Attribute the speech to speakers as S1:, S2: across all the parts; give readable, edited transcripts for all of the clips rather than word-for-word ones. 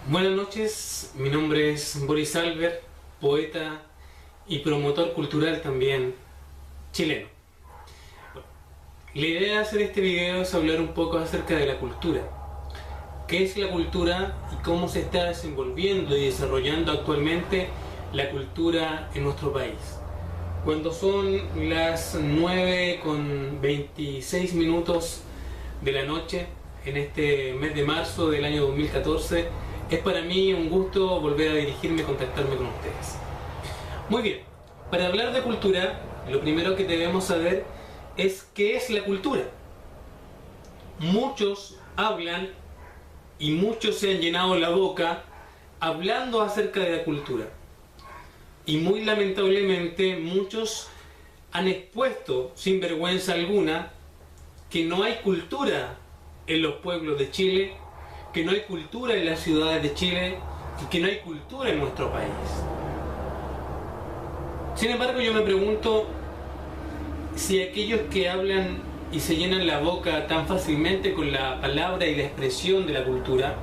S1: Buenas noches, mi nombre es Boris Albert, poeta y promotor cultural también chileno. La idea de hacer este video es hablar un poco acerca de la cultura. ¿Qué es la cultura y cómo se está desenvolviendo y desarrollando actualmente la cultura en nuestro país? Cuando son las 9:26 de la noche, en este mes de marzo del año 2014, es para mí un gusto volver a dirigirme y contactarme con ustedes. Muy bien, para hablar de cultura, lo primero que debemos saber es qué es la cultura. Muchos hablan y muchos se han llenado la boca hablando acerca de la cultura. Y muy lamentablemente muchos han expuesto sin vergüenza alguna que no hay cultura en los pueblos de Chile, que no hay cultura en las ciudades de Chile y que no hay cultura en nuestro país. Sin embargo, yo me pregunto si aquellos que hablan y se llenan la boca tan fácilmente con la palabra y la expresión de la cultura,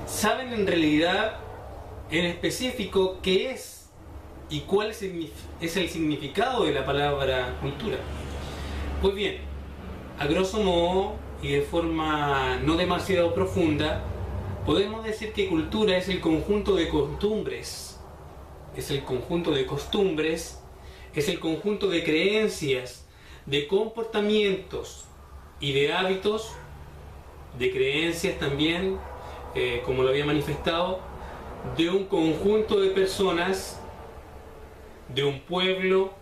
S1: saben en realidad, en específico, qué es y cuál es el significado de la palabra cultura. Pues bien, a grosso modo y de forma no demasiado profunda, podemos decir que cultura es el conjunto de costumbres, es el conjunto de creencias, de comportamientos y de hábitos, de creencias también, como lo había manifestado, de un conjunto de personas, de un pueblo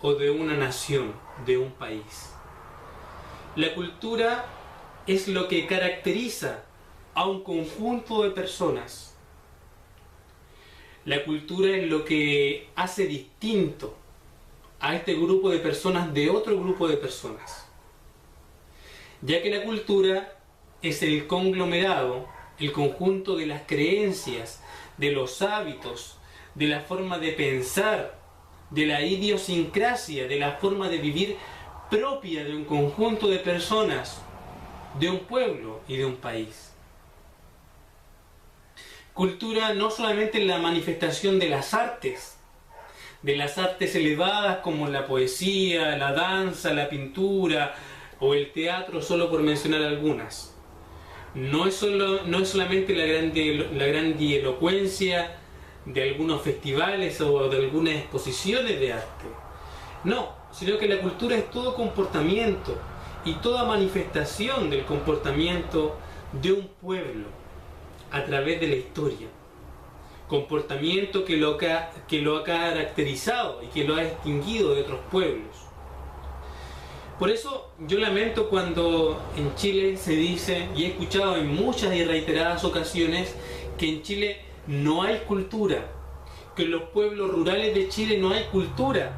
S1: o de una nación, de un país. La cultura es lo que caracteriza a un conjunto de personas. La cultura es lo que hace distinto a este grupo de personas de otro grupo de personas. Ya que la cultura es el conglomerado, el conjunto de las creencias, de los hábitos, de la forma de pensar, de la idiosincrasia, de la forma de vivir propia de un conjunto de personas, de un pueblo y de un país. Cultura no solamente en la manifestación de las artes elevadas como la poesía, la danza, la pintura o el teatro, solo por mencionar algunas. No es solamente la grandilocuencia de algunos festivales o de algunas exposiciones de arte. No, sino que la cultura es todo comportamiento y toda manifestación del comportamiento de un pueblo a través de la historia. Comportamiento que lo ha caracterizado y que lo ha distinguido de otros pueblos. Por eso yo lamento cuando en Chile se dice, y he escuchado en muchas y reiteradas ocasiones, que en Chile no hay cultura, que en los pueblos rurales de Chile no hay cultura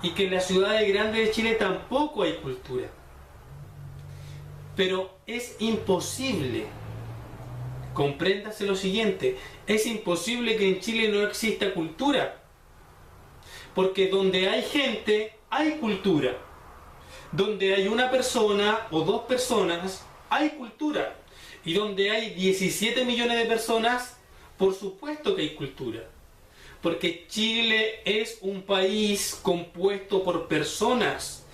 S1: y que en las ciudades grandes de Chile tampoco hay cultura. Pero es imposible, compréndase lo siguiente, es imposible que en Chile no exista cultura, porque donde hay gente hay cultura, donde hay una persona o dos personas hay cultura, y donde hay 17 millones de personas, por supuesto que hay cultura, porque Chile es un país compuesto por personas,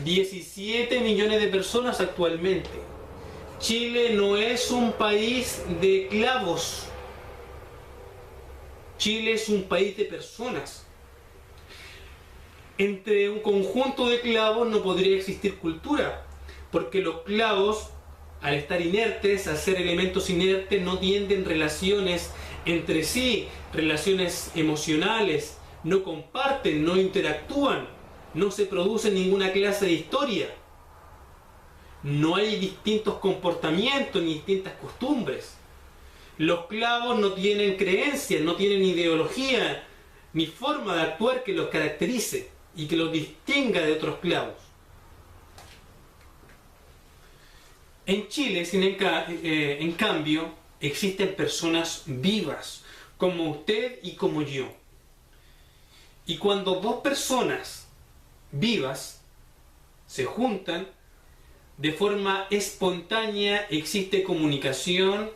S1: 17 millones de personas actualmente. Chile no es un país de clavos, Chile es un país de personas. Entre un conjunto de clavos no podría existir cultura, porque los clavos, al estar inertes, al ser elementos inertes, no tienden relaciones entre sí, relaciones emocionales, no comparten, no interactúan, no se produce ninguna clase de historia. No hay distintos comportamientos ni distintas costumbres. Los clavos no tienen creencias, no tienen ideología, ni forma de actuar que los caracterice y que los distinga de otros clavos. En Chile, en cambio, existen personas vivas, como usted y como yo. Y cuando dos personas vivas se juntan, de forma espontánea, existe comunicación,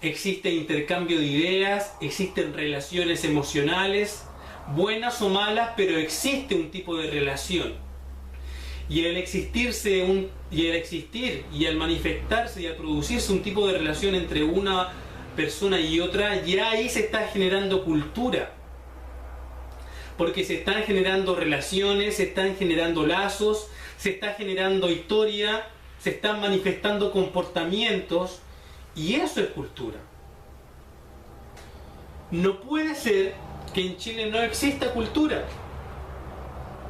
S1: existe intercambio de ideas, existen relaciones emocionales, buenas o malas, pero existe un tipo de relación. Y al existir y al manifestarse y al producirse un tipo de relación entre una persona y otra, ya ahí se está generando cultura. Porque se están generando relaciones, se están generando lazos, se está generando historia, se están manifestando comportamientos, y eso es cultura. No puede ser que en Chile no exista cultura,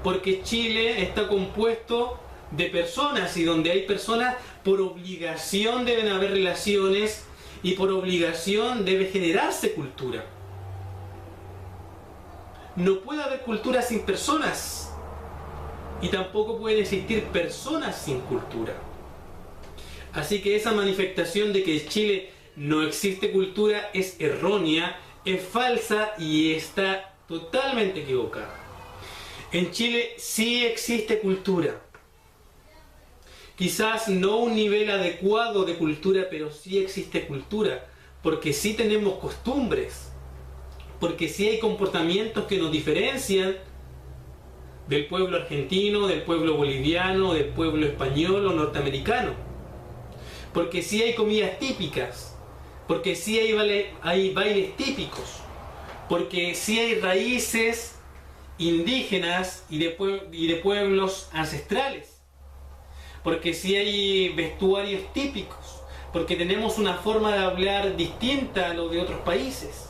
S1: porque Chile está compuesto de personas, y donde hay personas, por obligación deben haber relaciones, y por obligación debe generarse cultura. No puede haber cultura sin personas, y tampoco pueden existir personas sin cultura. Así que esa manifestación de que en Chile no existe cultura es errónea, es falsa y está totalmente equivocada. En Chile sí existe cultura. Quizás no un nivel adecuado de cultura, pero sí existe cultura, porque sí tenemos costumbres, porque sí hay comportamientos que nos diferencian del pueblo argentino, del pueblo boliviano, del pueblo español o norteamericano, porque sí hay comidas típicas, porque sí hay bailes típicos, porque sí hay raíces indígenas y de pueblos ancestrales, porque sí hay vestuarios típicos, porque tenemos una forma de hablar distinta a lo de otros países,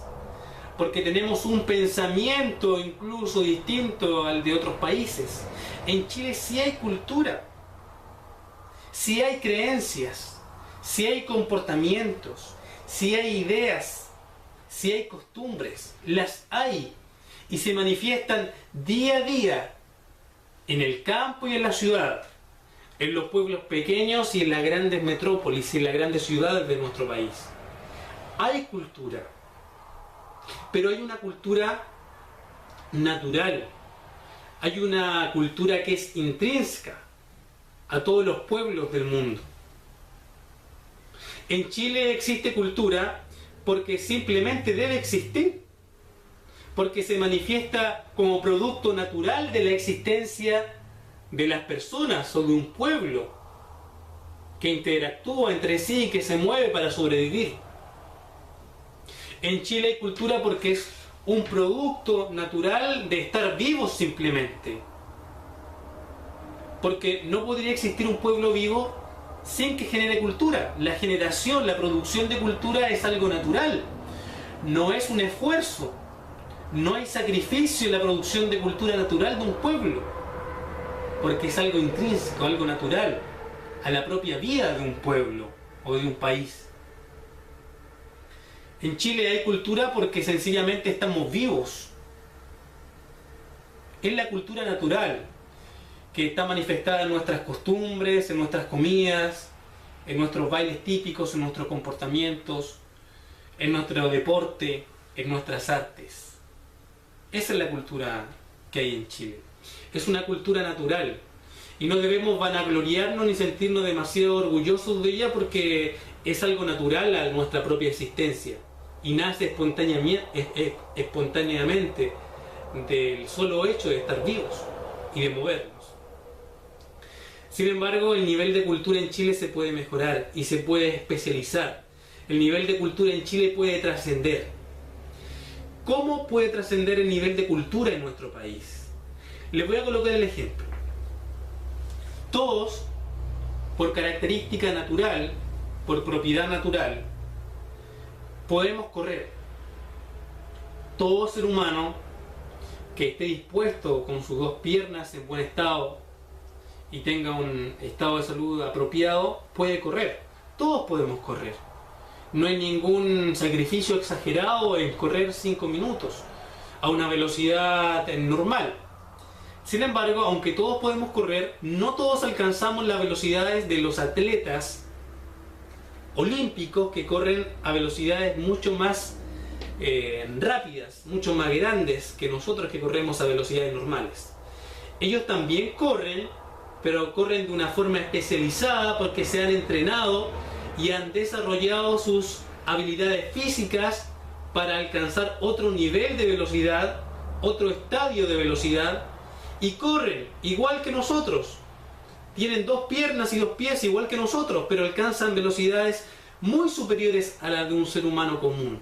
S1: porque tenemos un pensamiento incluso distinto al de otros países. En Chile sí hay cultura, sí hay creencias, sí hay comportamientos, sí hay ideas, sí hay costumbres, las hay, y se manifiestan día a día en el campo y en la ciudad, en los pueblos pequeños y en las grandes metrópolis y en las grandes ciudades de nuestro país. Hay cultura, pero hay una cultura natural, hay una cultura que es intrínseca a todos los pueblos del mundo. En Chile existe cultura porque simplemente debe existir, porque se manifiesta como producto natural de la existencia de las personas o de un pueblo que interactúa entre sí y que se mueve para sobrevivir. En Chile hay cultura porque es un producto natural de estar vivos simplemente. Porque no podría existir un pueblo vivo sin que genere cultura. La generación, la producción de cultura es algo natural. No es un esfuerzo. No hay sacrificio en la producción de cultura natural de un pueblo. Porque es algo intrínseco, algo natural a la propia vida de un pueblo o de un país. En Chile hay cultura porque sencillamente estamos vivos. Es la cultura natural que está manifestada en nuestras costumbres, en nuestras comidas, en nuestros bailes típicos, en nuestros comportamientos, en nuestro deporte, en nuestras artes. Esa es la cultura que hay en Chile. Es una cultura natural y no debemos vanagloriarnos ni sentirnos demasiado orgullosos de ella porque es algo natural a nuestra propia existencia y nace espontáneamente del solo hecho de estar vivos y de movernos. Sin embargo, el nivel de cultura en Chile se puede mejorar y se puede especializar. El nivel de cultura en Chile puede trascender. ¿Cómo puede trascender el nivel de cultura en nuestro país? Les voy a colocar el ejemplo. Todos, por característica natural, por propiedad natural, podemos correr. Todo ser humano que esté dispuesto con sus dos piernas en buen estado y tenga un estado de salud apropiado, puede correr. Todos podemos correr. No hay ningún sacrificio exagerado en correr 5 minutos a una velocidad normal. Sin embargo, aunque todos podemos correr, no todos alcanzamos las velocidades de los atletas olímpicos que corren a velocidades mucho más rápidas, mucho más grandes que nosotros que corremos a velocidades normales. Ellos también corren, pero corren de una forma especializada porque se han entrenado y han desarrollado sus habilidades físicas para alcanzar otro nivel de velocidad, otro estadio de velocidad, y corren igual que nosotros. Tienen 2 piernas y 2 pies igual que nosotros, pero alcanzan velocidades muy superiores a las de un ser humano común.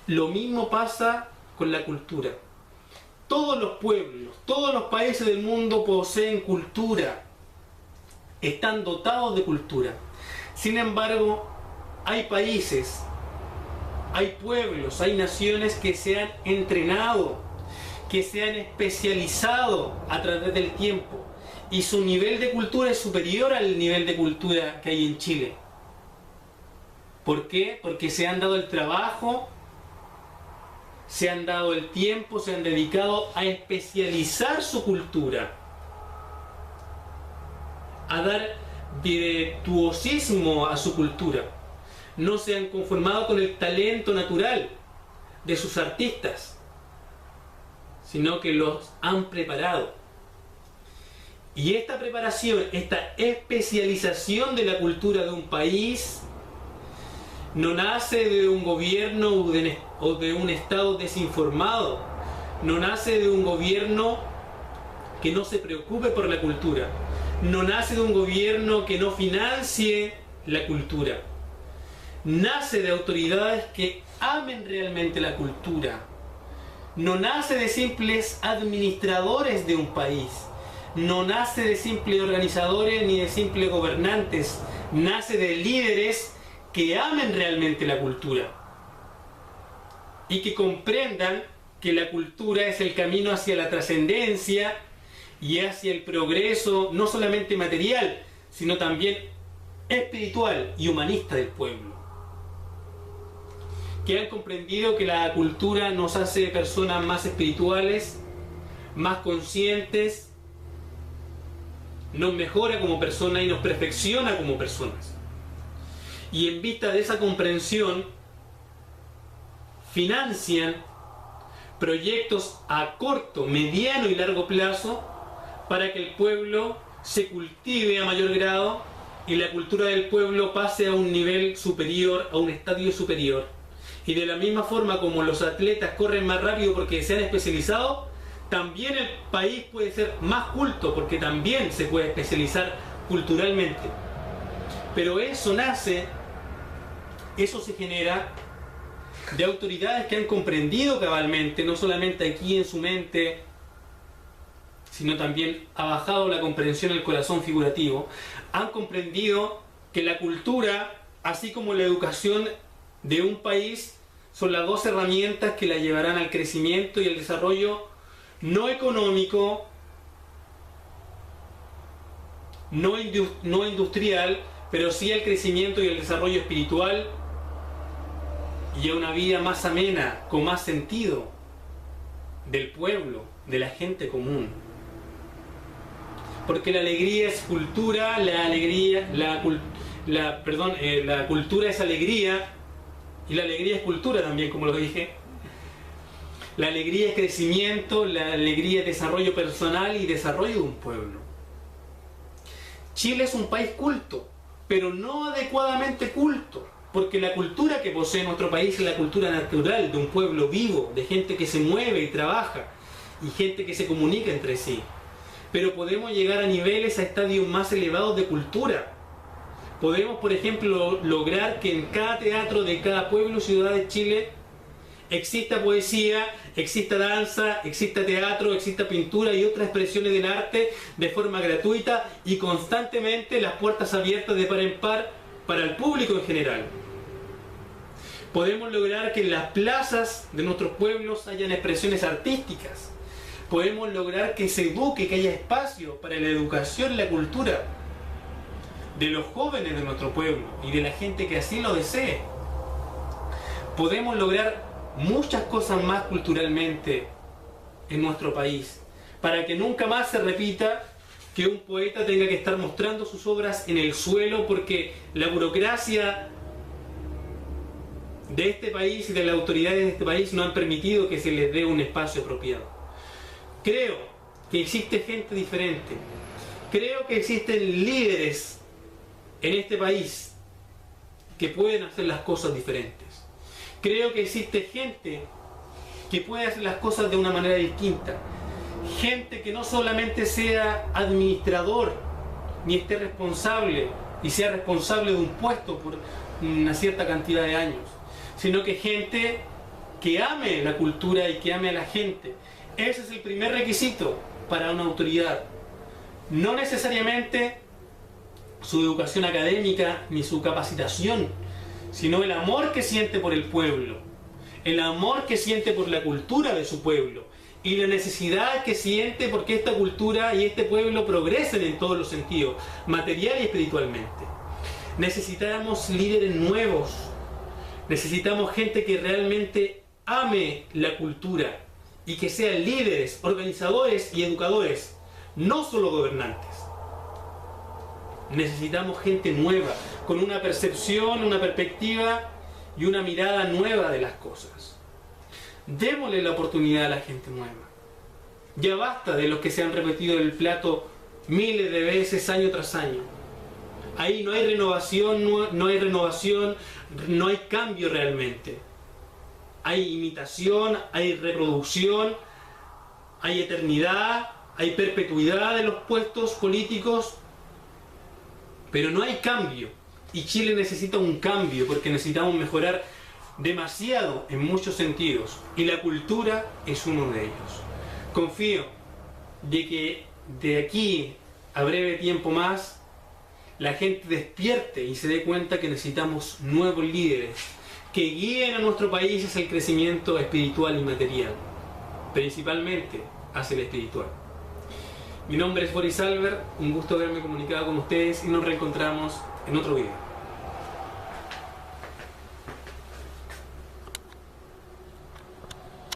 S1: Lo mismo pasa con la cultura. Todos los pueblos, todos los países del mundo poseen cultura, están dotados de cultura. Sin embargo, hay países, hay pueblos, hay naciones que se han entrenado, que se han especializado a través del tiempo, y su nivel de cultura es superior al nivel de cultura que hay en Chile. ¿Por qué? Porque se han dado el trabajo, se han dado el tiempo, se han dedicado a especializar su cultura, a dar virtuosismo a su cultura. No se han conformado con el talento natural de sus artistas, sino que los han preparado. Y esta preparación, esta especialización de la cultura de un país, no nace de un gobierno o de un Estado desinformado, no nace de un gobierno que no se preocupe por la cultura, no nace de un gobierno que no financie la cultura, nace de autoridades que amen realmente la cultura, no nace de simples administradores de un país, no nace de simples organizadores ni de simples gobernantes, nace de líderes que amen realmente la cultura y que comprendan que la cultura es el camino hacia la trascendencia y hacia el progreso, no solamente material, sino también espiritual y humanista del pueblo. Que han comprendido que la cultura nos hace personas más espirituales, más conscientes, nos mejora como personas y nos perfecciona como personas. Y en vista de esa comprensión, financian proyectos a corto, mediano y largo plazo para que el pueblo se cultive a mayor grado y la cultura del pueblo pase a un nivel superior, a un estadio superior. Y de la misma forma como los atletas corren más rápido porque se han especializado, también el país puede ser más culto porque también se puede especializar culturalmente. Pero eso se genera de autoridades que han comprendido cabalmente, no solamente aquí en su mente, sino también ha bajado la comprensión al corazón figurativo, han comprendido que la cultura, así como la educación de un país, son las 2 herramientas que la llevarán al crecimiento y al desarrollo no económico, no industrial, pero sí al crecimiento y al desarrollo espiritual y a una vida más amena, con más sentido del pueblo, de la gente común. Porque la alegría es cultura, la cultura es alegría y la alegría es cultura también, como lo dije. La alegría es crecimiento, la alegría es desarrollo personal y desarrollo de un pueblo. Chile es un país culto, pero no adecuadamente culto, porque la cultura que posee nuestro país es la cultura natural de un pueblo vivo, de gente que se mueve y trabaja, y gente que se comunica entre sí. Pero podemos llegar a niveles, a estadios más elevados de cultura. Podemos, por ejemplo, lograr que en cada teatro de cada pueblo o ciudad de Chile exista poesía, exista danza, exista teatro, exista pintura y otras expresiones del arte de forma gratuita y constantemente las puertas abiertas de par en par para el público en general. Podemos lograr que en las plazas de nuestros pueblos hayan expresiones artísticas. Podemos lograr que se eduque, que haya espacio para la educación y la cultura de los jóvenes de nuestro pueblo y de la gente que así lo desee. Podemos lograr muchas cosas más culturalmente en nuestro país, para que nunca más se repita que un poeta tenga que estar mostrando sus obras en el suelo porque la burocracia de este país y de las autoridades de este país no han permitido que se les dé un espacio apropiado. Creo que existe gente diferente. Creo que existen líderes en este país que pueden hacer las cosas diferentes. Creo que existe gente que puede hacer las cosas de una manera distinta. Gente que no solamente sea administrador, ni esté responsable, y sea responsable de un puesto por una cierta cantidad de años, sino que gente que ame la cultura y que ame a la gente. Ese es el primer requisito para una autoridad. No necesariamente su educación académica ni su capacitación, sino el amor que siente por el pueblo, el amor que siente por la cultura de su pueblo y la necesidad que siente porque esta cultura y este pueblo progresen en todos los sentidos, material y espiritualmente. Necesitamos líderes nuevos, necesitamos gente que realmente ame la cultura y que sean líderes, organizadores y educadores, no solo gobernantes. Necesitamos gente nueva, con una percepción, una perspectiva y una mirada nueva de las cosas. Démosle la oportunidad a la gente nueva. Ya basta de los que se han repetido el plato miles de veces, año tras año. Ahí no hay renovación, no hay cambio realmente. Hay imitación, hay reproducción, hay eternidad, hay perpetuidad de los puestos políticos, pero no hay cambio. Y Chile necesita un cambio porque necesitamos mejorar demasiado en muchos sentidos, y la cultura es uno de ellos. Confío de que de aquí a breve tiempo más la gente despierte y se dé cuenta que necesitamos nuevos líderes que guíen a nuestro país hacia el crecimiento espiritual y material, principalmente hacia el espiritual. Mi nombre es Boris Albert, un gusto haberme comunicado con ustedes y nos reencontramos en otro video.